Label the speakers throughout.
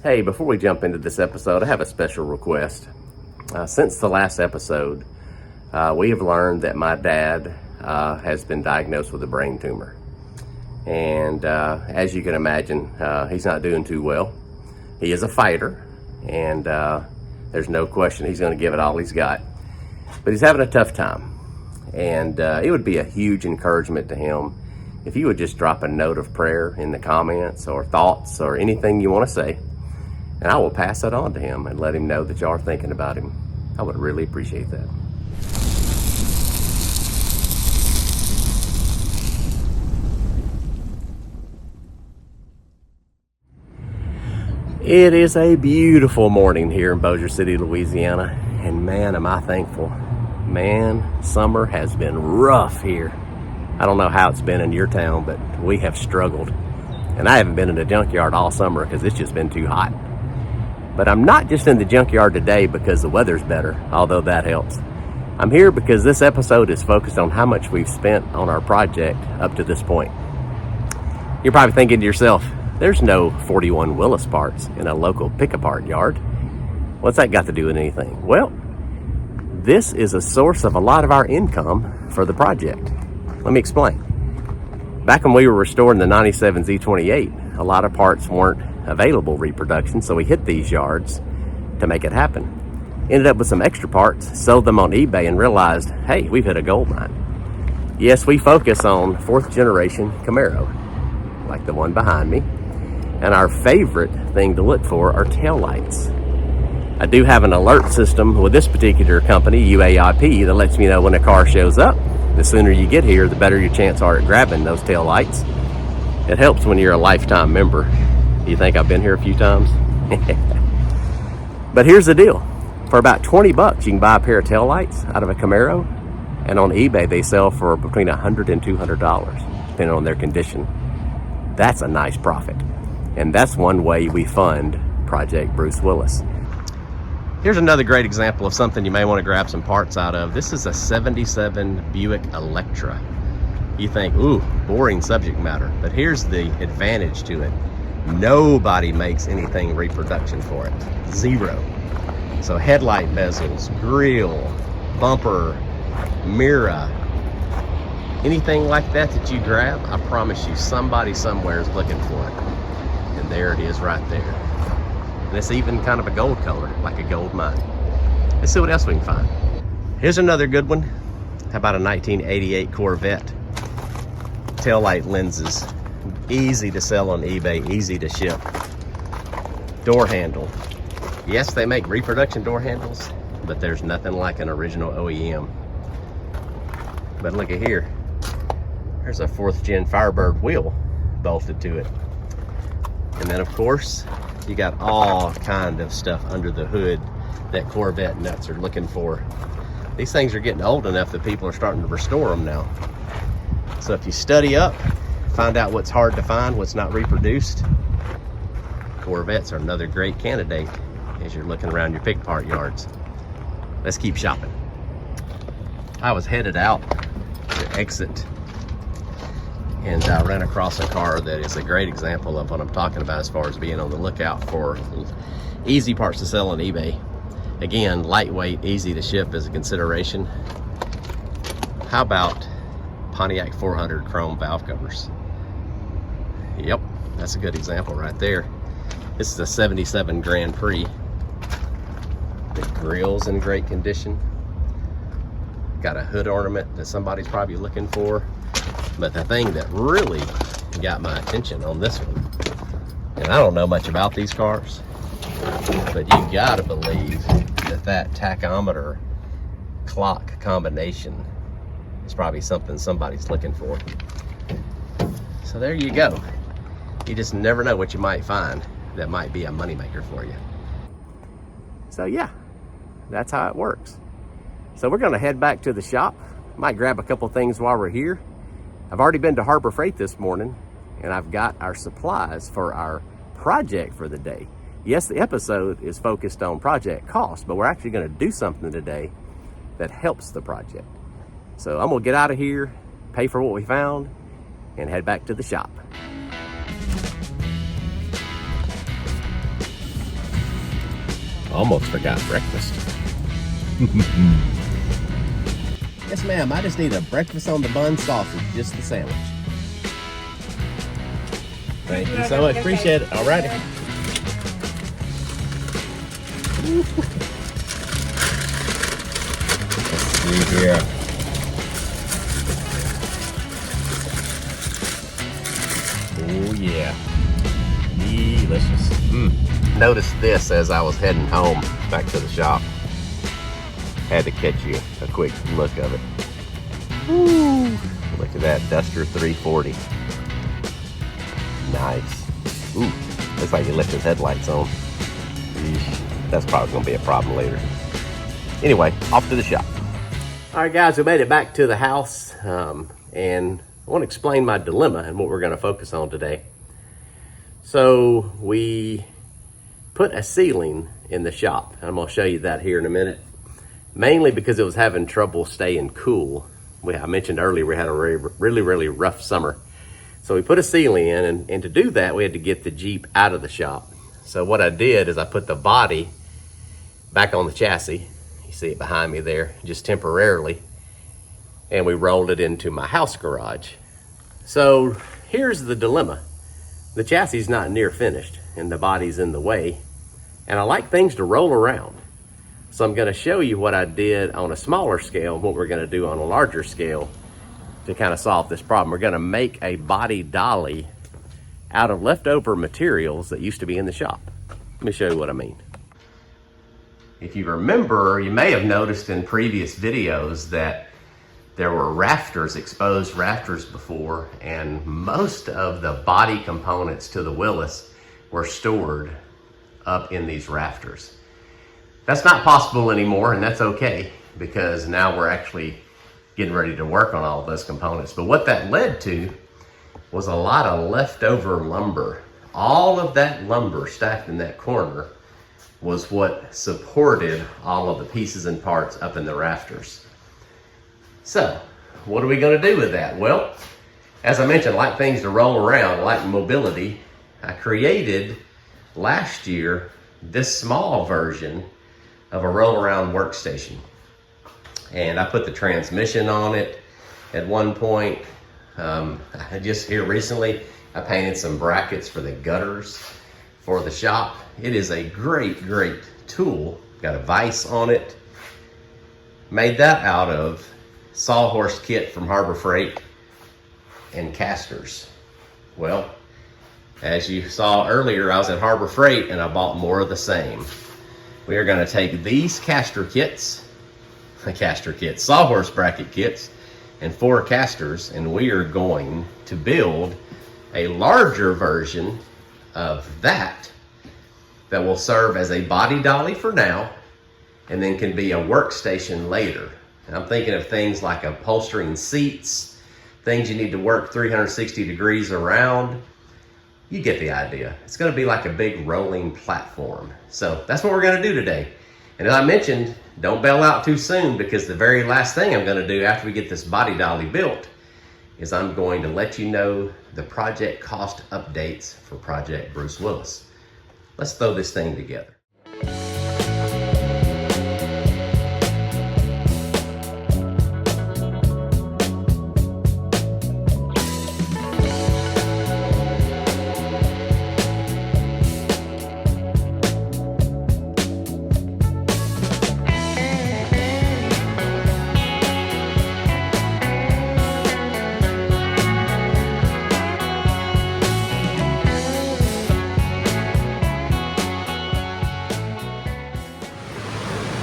Speaker 1: Hey, before we jump into this episode, I have a special request. Since the last episode, we have learned that my dad has been diagnosed with a brain tumor. And as you can imagine, he's not doing too well. He is a fighter, and there's no question he's going to give it all he's got. But he's having a tough time. And it would be a huge encouragement to him if you would just drop a note of prayer in the comments or thoughts or anything you want to say. And I will pass that on to him and let him know that you are thinking about him. I would really appreciate that. It is a beautiful morning here in Bossier City, Louisiana, and man, am I thankful. Man, summer has been rough here. I don't know how it's been in your town, but we have struggled. And I haven't been in the junkyard all summer because it's just been too hot. But I'm not just in the junkyard today because the weather's better, although that helps. I'm here because this episode is focused on how much we've spent on our project up to this point. You're probably thinking to yourself, there's no 41 Willys parts in a local pick-apart yard. What's that got to do with anything? Well, this is a source of a lot of our income for the project. Let me explain. Back when we were restoring the 97 Z28, a lot of parts weren't available reproduction, so we hit these yards to make it happen. Ended up with some extra parts, sold them on eBay, and realized, hey, we've hit a gold mine. Yes, we focus on 4th generation Camaro, like the one behind me, and our favorite thing to look for are tail lights. I do have an alert system with this particular company, UAIP, that lets me know when a car shows up. The sooner you get here, the better your chance are at grabbing those tail lights. It helps when you're a lifetime member. You think I've been here a few times? But here's the deal. For about 20 bucks, you can buy a pair of tail lights out of a Camaro, and on eBay they sell for between $100 and $200, depending on their condition. That's a nice profit. And that's one way we fund Project Bruce Willys. Here's another great example of something you may want to grab some parts out of. This is a 77 Buick Electra. You think, ooh, boring subject matter, but here's the advantage to it. Nobody makes anything reproduction for it. Zero. So headlight bezels, grille, bumper, mirror, anything like that that you grab, I promise you somebody somewhere is looking for it. And there it is right there. And it's even kind of a gold color, like a gold mine. Let's see what else we can find. Here's another good one. How about a 1988 Corvette? Taillight lenses. Easy to sell on eBay, easy to ship. Door handle. Yes, they make reproduction door handles, but there's nothing like an original OEM. But look at here. There's a 4th gen Firebird wheel bolted to it. And then of course, you got all kind of stuff under the hood that Corvette nuts are looking for. These things are getting old enough that people are starting to restore them now. So if you study up, find out what's hard to find, what's not reproduced, Corvettes are another great candidate as you're looking around your pick part yards. Let's keep shopping. I was headed out to exit, and I ran across a car that is a great example of what I'm talking about as far as being on the lookout for easy parts to sell on eBay. Again, lightweight, easy to ship as a consideration. How about Pontiac 400 chrome valve covers? Yep, that's a good example right there. This is a 77 Grand Prix. The grill's in great condition. Got a hood ornament that somebody's probably looking for. But the thing that really got my attention on this one, and I don't know much about these cars, but you gotta believe that that tachometer clock combination is probably something somebody's looking for. So there you go. You just never know what you might find that might be a moneymaker for you. So yeah, that's how it works. So we're gonna head back to the shop. Might grab a couple things while we're here. I've already been to Harbor Freight this morning, and I've got our supplies for our project for the day. Yes, the episode is focused on project cost, but we're actually gonna do something today that helps the project. So I'm gonna get out of here, pay for what we found, and head back to the shop. Almost forgot breakfast. Yes, ma'am. I just need a breakfast on the bun sausage, just the sandwich. Thank you so much. Appreciate it. All righty. Let's see here. Oh, yeah. Delicious. Noticed this as I was heading home back to the shop. Had to catch you a quick look of it. Woo. Look at that Duster 340. Nice. Ooh, looks like he left his headlights on. Eesh, that's probably gonna be a problem later. Anyway, off to the shop. All right, guys, we made it back to the house, and I want to explain my dilemma and what we're going to focus on today. So we put a ceiling in the shop. I'm going to show you that here in a minute. Mainly because it was having trouble staying cool. I mentioned earlier we had a really rough summer. So we put a ceiling in, and to do that, we had to get the Jeep out of the shop. So what I did is I put the body back on the chassis. You see it behind me there, just temporarily. And we rolled it into my house garage. So here's the dilemma. The chassis is not near finished and the body's in the way. And I like things to roll around. So I'm gonna show you what I did on a smaller scale and what we're gonna do on a larger scale to kind of solve this problem. We're gonna make a body dolly out of leftover materials that used to be in the shop. Let me show you what I mean. If you remember, you may have noticed in previous videos that there were rafters, exposed rafters before, and most of the body components to the Willys were stored up in these rafters. That's not possible anymore, and that's okay, because now we're actually getting ready to work on all of those components. But what that led to was a lot of leftover lumber. All of that lumber stacked in that corner was what supported all of the pieces and parts up in the rafters. So, what are we gonna do with that? Well, as I mentioned, I like things to roll around, I like mobility. I created last year this small version of a roll around workstation. And I put the transmission on it at one point. Just here recently, I painted some brackets for the gutters for the shop. It is a great tool. Got a vise on it. Made that out of sawhorse kit from Harbor Freight and casters. Well, as you saw earlier, I was at Harbor Freight and I bought more of the same. We are going to take these sawhorse bracket kits and 4 casters, and we are going to build a larger version of that will serve as a body dolly for now and then can be a workstation later. And I'm thinking of things like upholstering seats, things you need to work 360 degrees around. You get the idea. It's going to be like a big rolling platform. So that's what we're going to do today. And as I mentioned, don't bail out too soon, because the very last thing I'm going to do after we get this body dolly built is I'm going to let you know the project cost updates for Project Bruce Willys. Let's throw this thing together.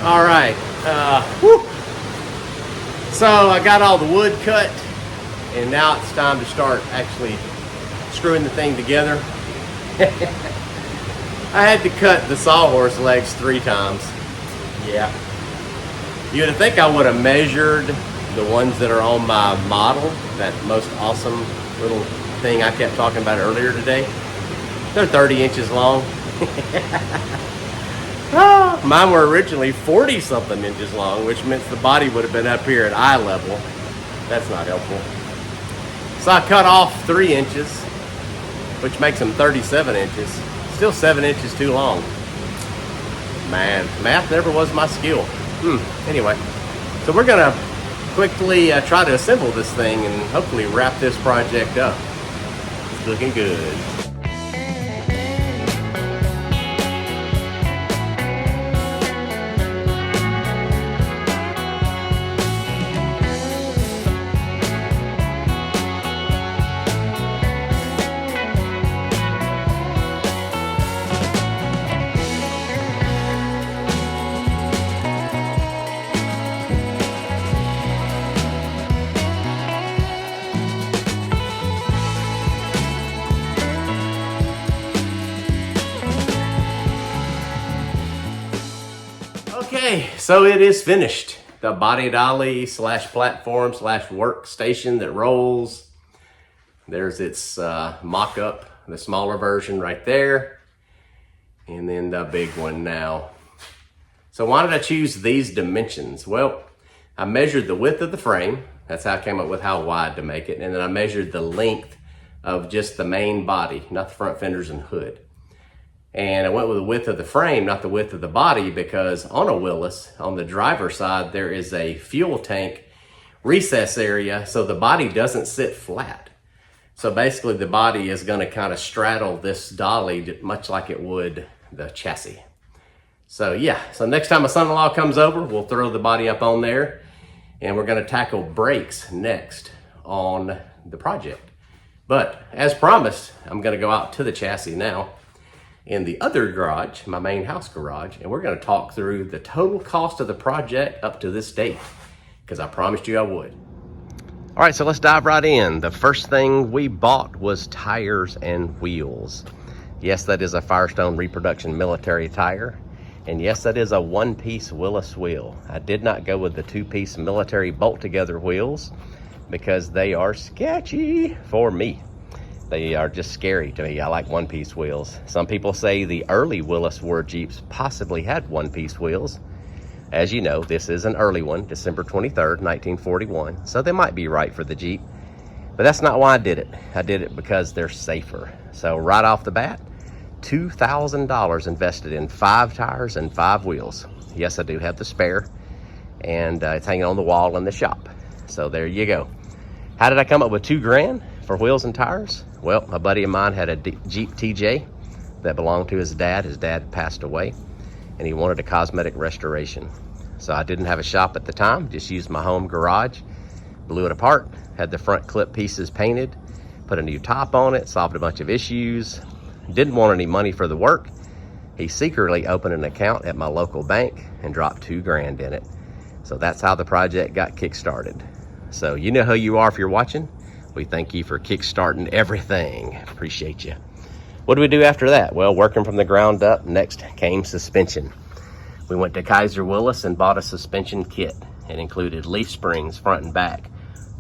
Speaker 1: All right, so I got all the wood cut, and now it's time to start actually screwing the thing together. I had to cut the sawhorse legs 3 times. Yeah. You would think I would have measured the ones that are on my model, that most awesome little thing I kept talking about earlier today. They're 30 inches long. Mine were originally 40-something inches long, which meant the body would have been up here at eye level. That's not helpful. So I cut off 3 inches, which makes them 37 inches. Still 7 inches too long. Man, math never was my skill. Anyway, so we're gonna quickly try to assemble this thing and hopefully wrap this project up. It's looking good. Okay, so it is finished. The body dolly slash platform slash workstation that rolls. There's its mock-up, the smaller version right there. And then the big one now. So why did I choose these dimensions? Well, I measured the width of the frame. That's how I came up with how wide to make it. And then I measured the length of just the main body, not the front fenders and hood. And I went with the width of the frame, not the width of the body, because on a Willys, on the driver's side, there is a fuel tank recess area, so the body doesn't sit flat. So basically the body is gonna kind of straddle this dolly much like it would the chassis. So yeah, so next time my son-in-law comes over, we'll throw the body up on there, and we're gonna tackle brakes next on the project. But as promised, I'm gonna go out to the chassis now in the other garage, my main house garage, and we're going to talk through the total cost of the project up to this date, because I promised you I would. All right, so let's dive right in. The first thing we bought was tires and wheels. Yes, that is a Firestone Reproduction military tire, and yes, that is a one-piece Willys wheel. I did not go with the two-piece military bolt-together wheels because they are sketchy for me. They are just scary to me. I like one-piece wheels. Some people say the early Willys War Jeeps possibly had one-piece wheels. As you know, this is an early one, December 23rd, 1941, so they might be right for the Jeep. But that's not why I did it. I did it because they're safer. So right off the bat, $2,000 invested in 5 tires and 5 wheels. Yes, I do have the spare, and it's hanging on the wall in the shop. So there you go. How did I come up with $2,000 for wheels and tires? Well, a buddy of mine had a Jeep TJ that belonged to his dad. His dad passed away, and he wanted a cosmetic restoration. So I didn't have a shop at the time, just used my home garage, blew it apart, had the front clip pieces painted, put a new top on it, solved a bunch of issues, didn't want any money for the work. He secretly opened an account at my local bank and dropped $2,000 in it. So that's how the project got kick-started. So you know who you are if you're watching. We thank you for kickstarting everything. Appreciate you. What do we do after that? Well, working from the ground up, next came suspension. We went to Kaiser Willis and bought a suspension kit. It included leaf springs front and back,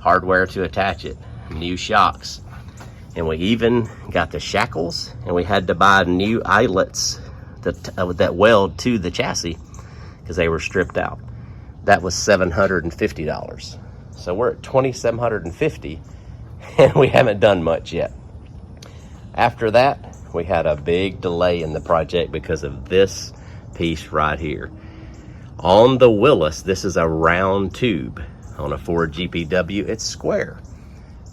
Speaker 1: hardware to attach it, new shocks, and we even got the shackles, and we had to buy new eyelets that weld to the chassis because they were stripped out. That was $750. So we're at $2,750. And we haven't done much yet. After that, we had a big delay in the project because of this piece right here. On the Willys, this is a round tube. On a Ford GPW, it's square.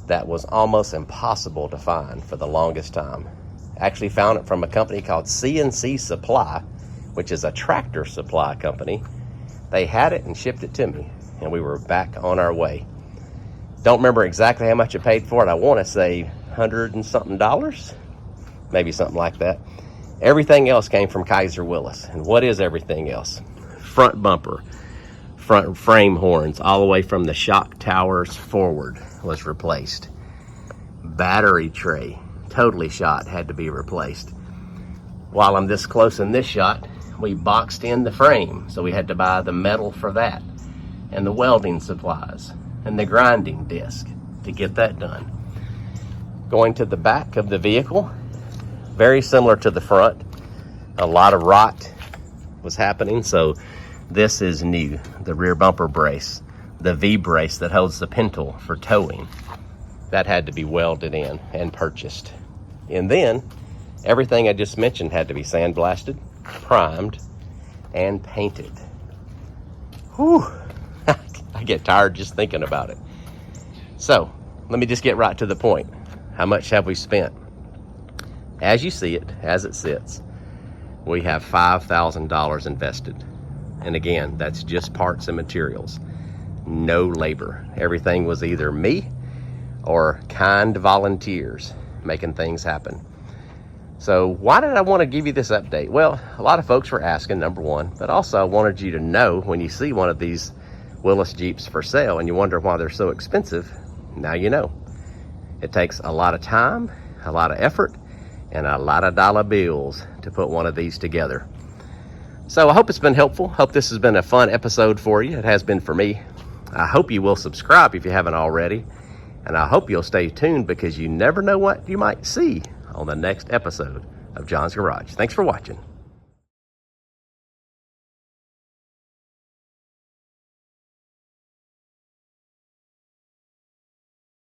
Speaker 1: That was almost impossible to find for the longest time. Actually found it from a company called CNC Supply, which is a tractor supply company. They had it and shipped it to me, and we were back on our way. Don't remember exactly how much I paid for it. I want to say $100 and something, maybe something like that. Everything else came from Kaiser Willis. And what is everything else? Front bumper, front frame horns, all the way from the shock towers forward was replaced. Battery tray, totally shot, had to be replaced. While I'm this close in this shot, we boxed in the frame, so we had to buy the metal for that, and the welding supplies, and the grinding disc to get that done. Going to the back of the vehicle, very similar to the front. A lot of rot was happening, so this is new. The rear bumper brace, the V-brace that holds the pintle for towing, that had to be welded in and purchased. And then everything I just mentioned had to be sandblasted, primed, and painted. Whew, I get tired just thinking about it. So let me just get right to the point. How much have we spent? As you see it, as it sits, we have $5,000 invested. And again, that's just parts and materials, no labor. Everything was either me or kind volunteers making things happen. So why did I want to give you this update? Well, a lot of folks were asking, number one, but also I wanted you to know when you see one of these Willys Jeeps for sale and you wonder why they're so expensive, now you know. It takes a lot of time, a lot of effort, and a lot of dollar bills to put one of these together. So I hope it's been helpful. Hope this has been a fun episode for you. It has been for me. I hope you will subscribe if you haven't already. And I hope you'll stay tuned because you never know what you might see on the next episode of John's Garage. Thanks for watching.